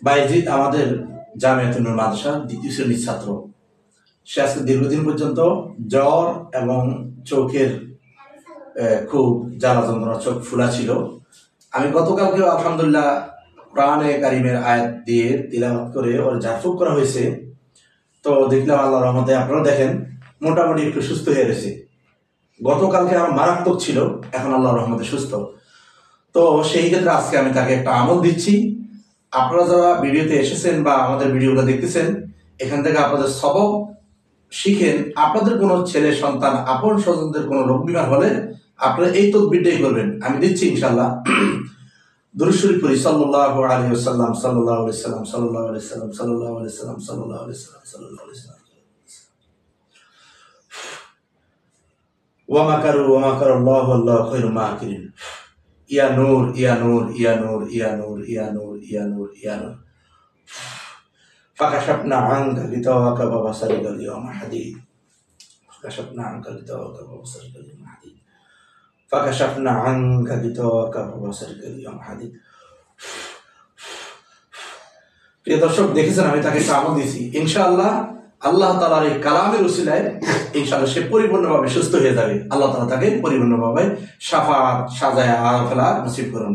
বাইজিদ আমাদের জামিয়াতুন নূর মাদ্রাসার দ্বিতীয় শ্রেণীর ছাত্র। সে আজকে দীর্ঘদিন পর্যন্ত জ্বর এবং চোখের খুব জ্বালা যন্ত্রণা, চোখ ফুলা ছিল। আমি গতকালকে আলহামদুলিল্লাহ কোরআনে কারিমের আয়াত দিয়ে তিলাওয়াত করে ওর ঝাড়ফুঁক করা হয়েছে। তো দেখলাম আল্লাহর রহমতে, আপনারা দেখেন মোটামুটি একটু সুস্থ হয়ে গেছে। গতকালকে আমার মারাত্মক ছিল, এখন আল্লাহর রহমতে সুস্থ। তো সেই ক্ষেত্রে আজকে আমি তাকে একটা আমল দিচ্ছি। আপনারা যারা ভিডিওতে এসেছেন বা আমাদের ভিডিওটা দেখতেছেন, এখান থেকে আপনাদের সবক শিখেন। আপনাদের কোনো ছেলে সন্তান, আপন স্বজনদের কোনো রোগ বিমার হলে আপনারা এই তদবিরটাই করবেন। আমি দিচ্ছি ইনশাআল্লাহ। দুরূদ শরীফ পড়ি, সাল্লাল্লাহু আলাইহি ওয়াসাল্লাম, সাল্লাল্লাহু আলাইহি ওয়াসাল্লাম, সাল্লাল্লাহু আলাইহি ওয়াসাল্লাম, সাল্লাল্লাহু আলাইহি ওয়াসাল্লাম, সাল্লাল্লাহু আলাইহি ওয়াসাল্লাম, সাল্লাল্লাহু আলাইহি ওয়াসাল্লাম। ওয়া মাকারু ওয়া মাকারাল্লাহু ওয়াল্লাহু খায়রুল মাকিরিন। ইয়া নূর, ইয়া নূর, ইয়া নূর, ইয়া নূর, ইয়া নূর, ইয়া নূর, ইয়া নূর। ফাকাশাফনা আনকা গিতাওয়াকা ওয়া বাসারিকাল ইয়াওমা হাদীদ। ফাকাশাফনা আনকা গিতাওয়াকা ওয়া বাসারিকাল ইয়াওমা হাদীদ। ফাকাশাফনা আনকা গিতাওয়াকা ওয়া বাসারিকাল ইয়াওমা হাদীদ। প্রিয় দর্শক, দেখেছেন আমি তাকে একটা আমল দিয়েছি। ইনশাআল্লাহ আল্লাহ তাআলার এই কালামের উসিলায় ইনশাআল্লাহ সে পরিপূর্ণভাবে সুস্থ হয়ে যাবে। আল্লাহ তাআলা তাকে পরিপূর্ণভাবে শাফাত সাজায়া ফেলা নসিব করুন।